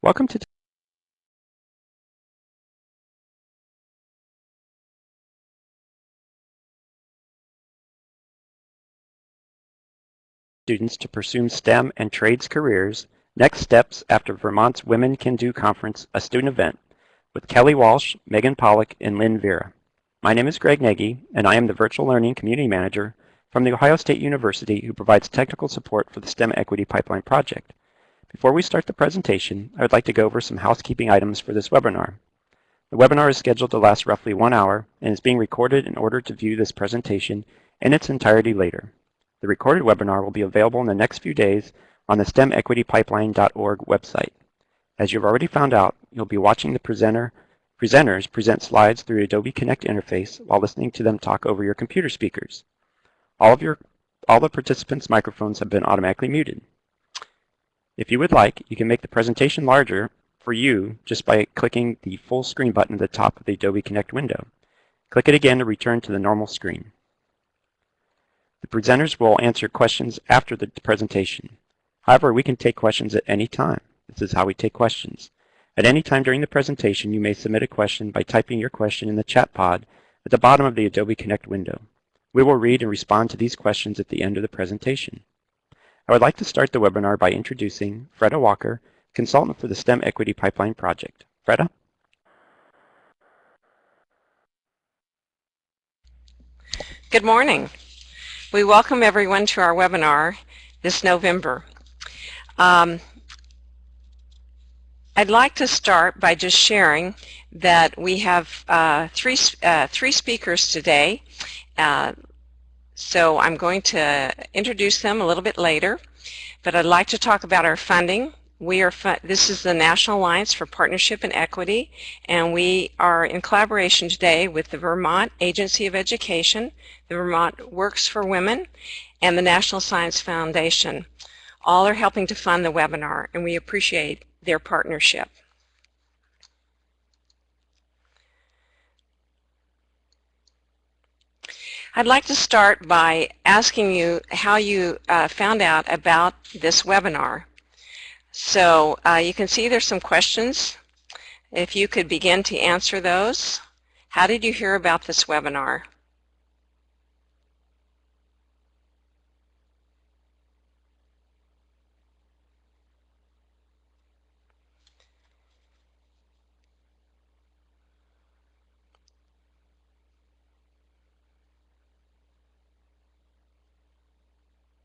Welcome to students to pursue STEM and trades careers, next steps after Vermont's Women Can Do Conference, a student event, with Kelly Walsh, Megan Pollock, and Lynn Vera. My name is Greg Nagy, and I am the Virtual Learning Community Manager from The Ohio State University who provides technical support for the STEM Equity Pipeline project. Before we start the presentation, I would like to go over some housekeeping items for this webinar. The webinar is scheduled to last roughly 1 hour and is being recorded in order to view this presentation in its entirety later. The recorded webinar will be available in the next few days on the stemequitypipeline.org website. As you've already found out, you'll be watching the presenters present slides through Adobe Connect interface while listening to them talk over your computer speakers. All the participants' microphones have been automatically muted. If you would like, you can make the presentation larger for you just by clicking the full screen button at the top of the Adobe Connect window. Click it again to return to the normal screen. The presenters will answer questions after the presentation. However, we can take questions at any time. This is how we take questions. At any time during the presentation, you may submit a question by typing your question in the chat pod at the bottom of the Adobe Connect window. We will read and respond to these questions at the end of the presentation. I would like to start the webinar by introducing Freda Walker, consultant for the STEM Equity Pipeline project. Freda? Good morning. We welcome everyone to our webinar this November. I'd like to start by just sharing that we have three speakers today. So I'm going to introduce them a little bit later, but I'd like to talk about our funding. This is the National Alliance for Partnership and Equity, and we are in collaboration today with the Vermont Agency of Education, the Vermont Works for Women, and the National Science Foundation. All are helping to fund the webinar, and we appreciate their partnership. I'd like to start by asking you how you found out about this webinar. So you can see there's some questions. If you could begin to answer those. How did you hear about this webinar?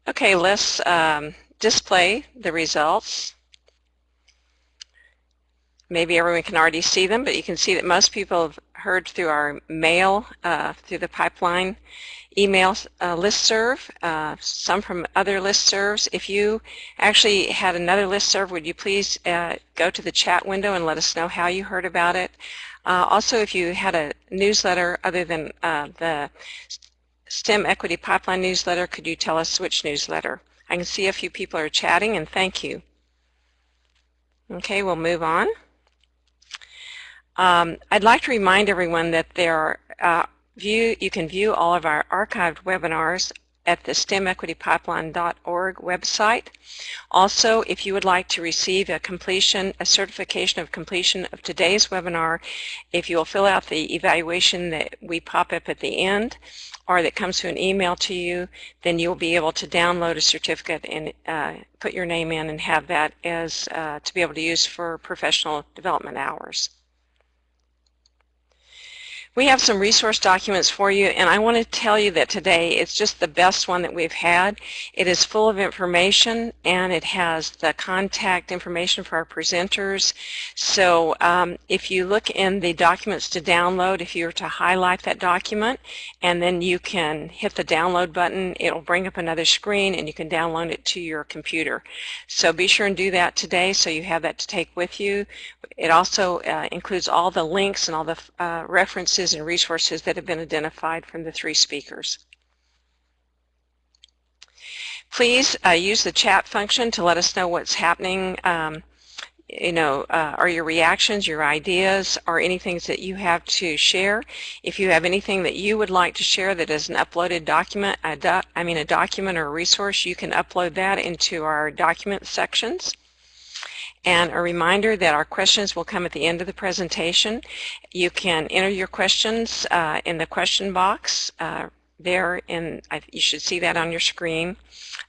Okay, let's display the results. Maybe everyone can already see them, but you can see that most people have heard through our mail, through the pipeline email listserv, some from other listservs. If you actually had another listserv, would you please go to the chat window and let us know how you heard about it. Also, if you had a newsletter other than the STEM Equity Pipeline newsletter, could you tell us which newsletter? I can see a few people are chatting, and thank you. Okay, we'll move on. I'd like to remind everyone that you can view all of our archived webinars at the stemequitypipeline.org website. Also, if you would like to receive a certification of completion of today's webinar, if you will fill out the evaluation that we pop up at the end, or that comes to an email to you, then you'll be able to download a certificate and put your name in and have that as to be able to use for professional development hours. We have some resource documents for you, and I want to tell you that today it's just the best one that we've had. It is full of information, and it has the contact information for our presenters. So if you look in the documents to download, if you were to highlight that document, and then you can hit the download button, it'll bring up another screen, and you can download it to your computer. So be sure and do that today so you have that to take with you. It also includes all the links and all the references and resources that have been identified from the three speakers. Please use the chat function to let us know what's happening, or your reactions, your ideas, or anything that you have to share. If you have anything that you would like to share that is an uploaded document, a document or a resource, you can upload that into our document sections. And a reminder that our questions will come at the end of the presentation. You can enter your questions in the question box there, you should see that on your screen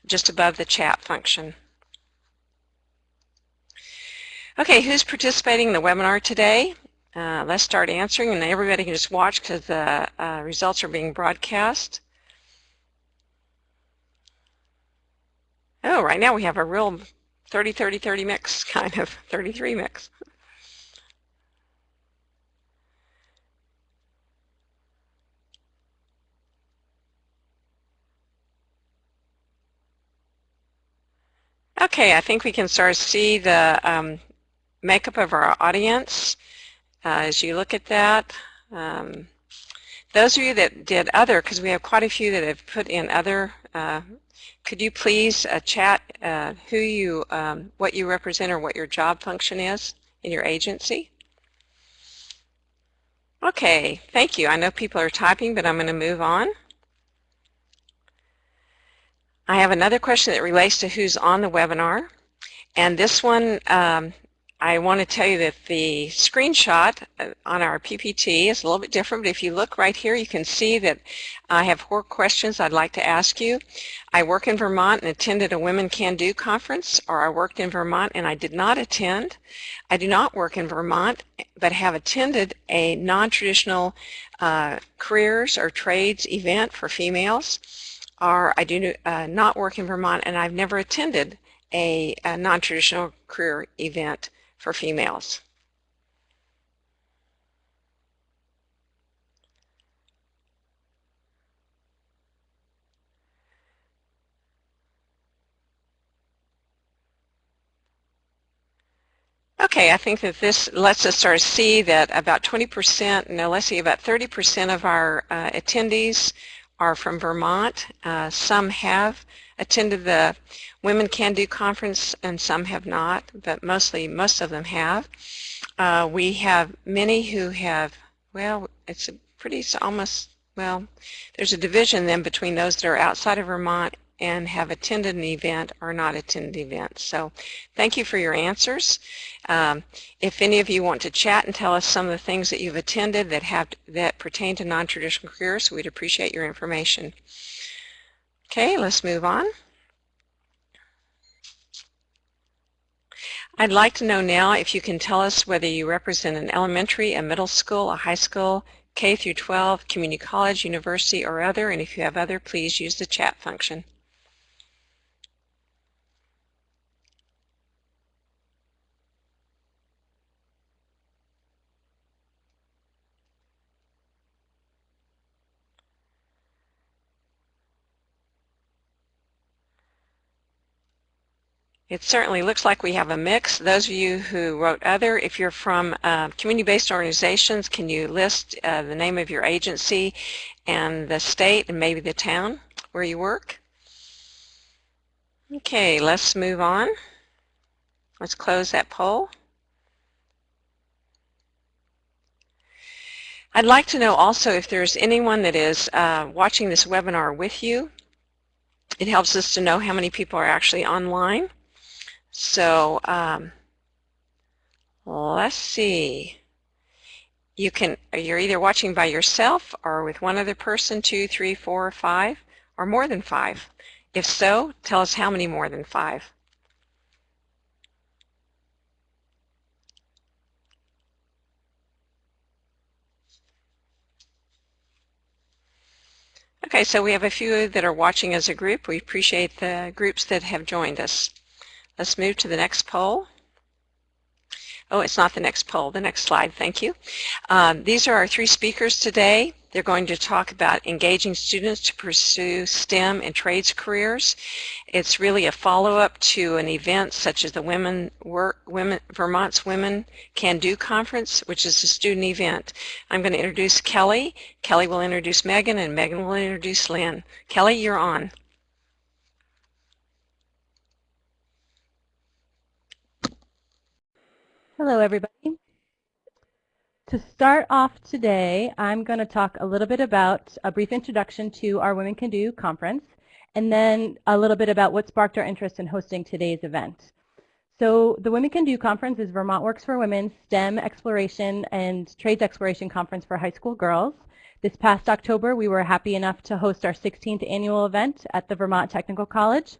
just above the chat function. Okay, who's participating in the webinar today? Let's start answering, and everybody can just watch because the results are being broadcast. Oh, right now we have a real 30-30-30 mix, kind of 33 mix. Okay, I think we can start to see the makeup of our audience as you look at that. Those of you that did other, because we have quite a few that have put in other, could you please chat who you, what you represent or what your job function is in your agency? Okay, thank you. I know people are typing, but I'm going to move on. I have another question that relates to who's on the webinar, and this one I want to tell you that the screenshot on our PPT is a little bit different, but if you look right here you can see that I have 4 questions I'd like to ask you. I work in Vermont and attended a Women Can Do conference, or I worked in Vermont and I did not attend. I do not work in Vermont but have attended a non-traditional careers or trades event for females. Or I do not work in Vermont and I've never attended a non-traditional career event for females. Okay, I think that this lets us start to see that about 20%, no, let's see, about 30% of our attendees are from Vermont. Some have attended the Women Can Do conference and some have not, but most of them have. We have many who have, well, it's a pretty almost, well, there's a division then between those that are outside of Vermont and have attended an event or not attended an event. So thank you for your answers. If any of you want to chat and tell us some of the things that you've attended that pertain to non-traditional careers, we'd appreciate your information. Okay, let's move on. I'd like to know now if you can tell us whether you represent an elementary, a middle school, a high school, K through 12, community college, university, or other, and if you have other, please use the chat function. It certainly looks like we have a mix. Those of you who wrote other, if you're from community-based organizations, can you list the name of your agency and the state and maybe the town where you work? Okay, let's move on. Let's close that poll. I'd like to know also if there's anyone that is watching this webinar with you. It helps us to know how many people are actually online. So let's see. You're either watching by yourself or with one other person, 2, 3, 4, 5, or more than 5. If so, tell us how many more than 5. Okay, so we have a few that are watching as a group. We appreciate the groups that have joined us. Let's move to the next poll. Oh, it's not the next poll, the next slide, thank you. These are our 3 speakers today. They're going to talk about engaging students to pursue STEM and trades careers. It's really a follow-up to an event such as the Vermont's Women Can Do conference, which is a student event. I'm going to introduce Kelly. Kelly will introduce Megan, and Megan will introduce Lynn. Kelly, you're on. Hello, everybody. To start off today, I'm going to talk a little bit about a brief introduction to our Women Can Do conference, and then a little bit about what sparked our interest in hosting today's event. So the Women Can Do conference is Vermont Works for Women STEM Exploration and Trades Exploration Conference for high school girls. This past October, we were happy enough to host our 16th annual event at the Vermont Technical College.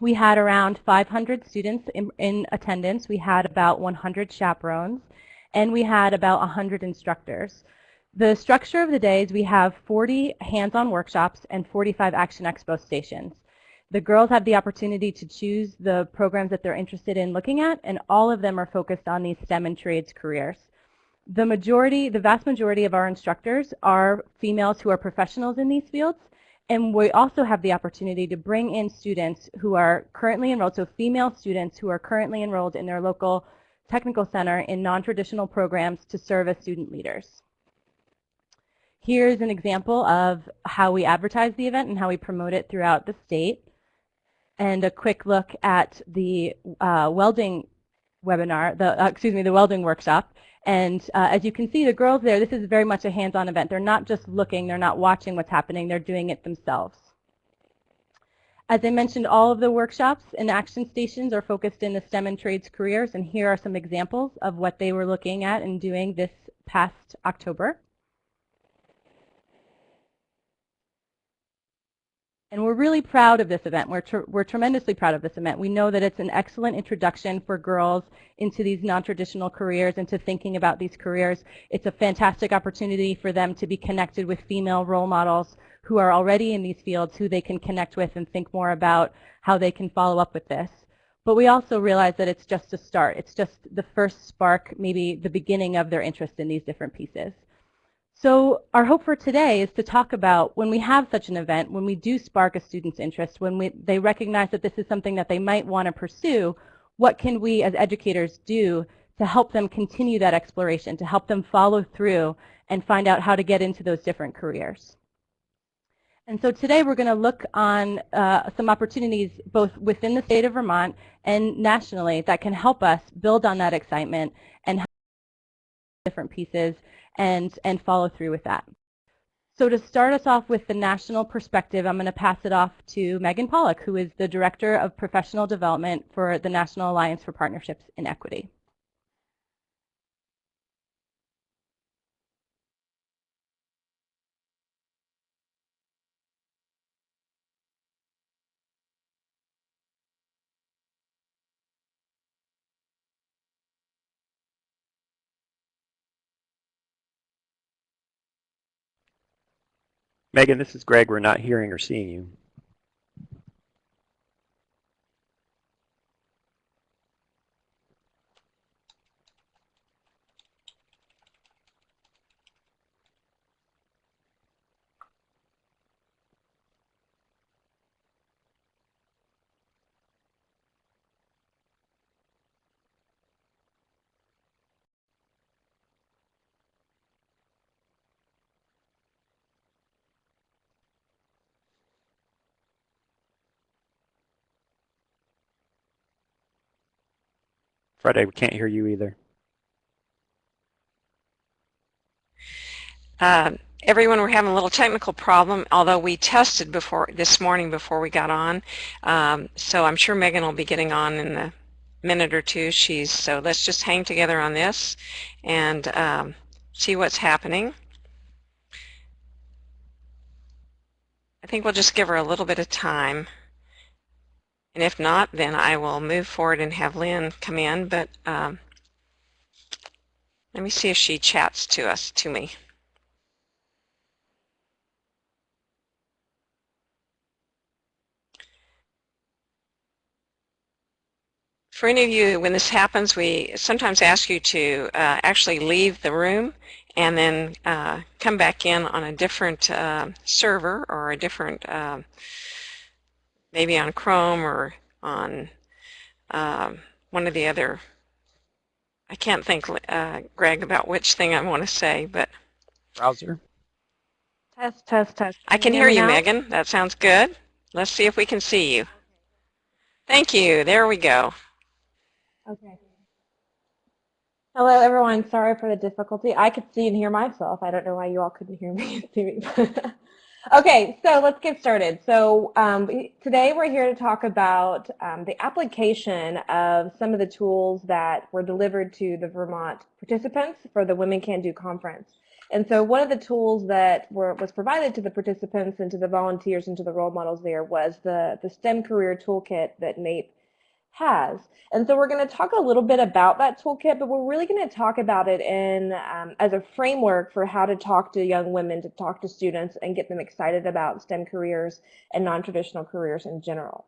We had around 500 students in attendance. We had about 100 chaperones, and we had about 100 instructors. The structure of the day is we have 40 hands-on workshops and 45 Action Expo stations. The girls have the opportunity to choose the programs that they're interested in looking at, and all of them are focused on these STEM and trades careers. The vast majority of our instructors are females who are professionals in these fields, and we also have the opportunity to bring in students who are currently enrolled, so female students who are currently enrolled in their local technical center in non-traditional programs to serve as student leaders. Here's an example of how we advertise the event and how we promote it throughout the state, and a quick look at the welding webinar, the welding workshop. And as you can see, the girls there, this is very much a hands-on event. They're not just looking, they're not watching what's happening, they're doing it themselves. As I mentioned, all of the workshops and action stations are focused in the STEM and trades careers, and here are some examples of what they were looking at and doing this past October. And we're really proud of this event. We're tremendously proud of this event. We know that it's an excellent introduction for girls into these non-traditional careers, into thinking about these careers. It's a fantastic opportunity for them to be connected with female role models who are already in these fields, who they can connect with and think more about how they can follow up with this. But we also realize that it's just a start. It's just the first spark, maybe the beginning of their interest in these different pieces. So our hope for today is to talk about when we have such an event, when we do spark a student's interest, when they recognize that this is something that they might want to pursue, what can we as educators do to help them continue that exploration, to help them follow through and find out how to get into those different careers. And so today we're going to look on some opportunities both within the state of Vermont and nationally that can help us build on that excitement and help different pieces and follow through with that. So to start us off with the national perspective, I'm going to pass it off to Megan Pollock, who is the Director of Professional Development for the National Alliance for Partnerships in Equity. Megan, this is Greg. We're not hearing or seeing you. Friday, we can't hear you either. Everyone, we're having a little technical problem, although we tested this morning before we got on. So I'm sure Megan will be getting on in a minute or two. So let's just hang together on this and see what's happening. I think we'll just give her a little bit of time. And if not, then I will move forward and have Lynn come in. But let me see if she chats to me. For any of you, when this happens, we sometimes ask you to actually leave the room and then come back in on a different server or a different, maybe on Chrome or on one of the other. I can't think, Greg, about which thing I want to say, but. Browser? Test, test, test. I can hear you, Megan. That sounds good. Let's see if we can see you. Thank you. There we go. Okay. Hello, everyone. Sorry for the difficulty. I could see and hear myself. I don't know why you all couldn't hear me and see me. Okay, so let's get started. So today we're here to talk about the application of some of the tools that were delivered to the Vermont participants for the Women Can Do conference. And so one of the tools that was provided to the participants and to the volunteers and to the role models there was the STEM Career Toolkit that NAEP has. And so we're going to talk a little bit about that toolkit, but we're really going to talk about it in as a framework for how to talk to young women, to talk to students and get them excited about STEM careers and non-traditional careers in general.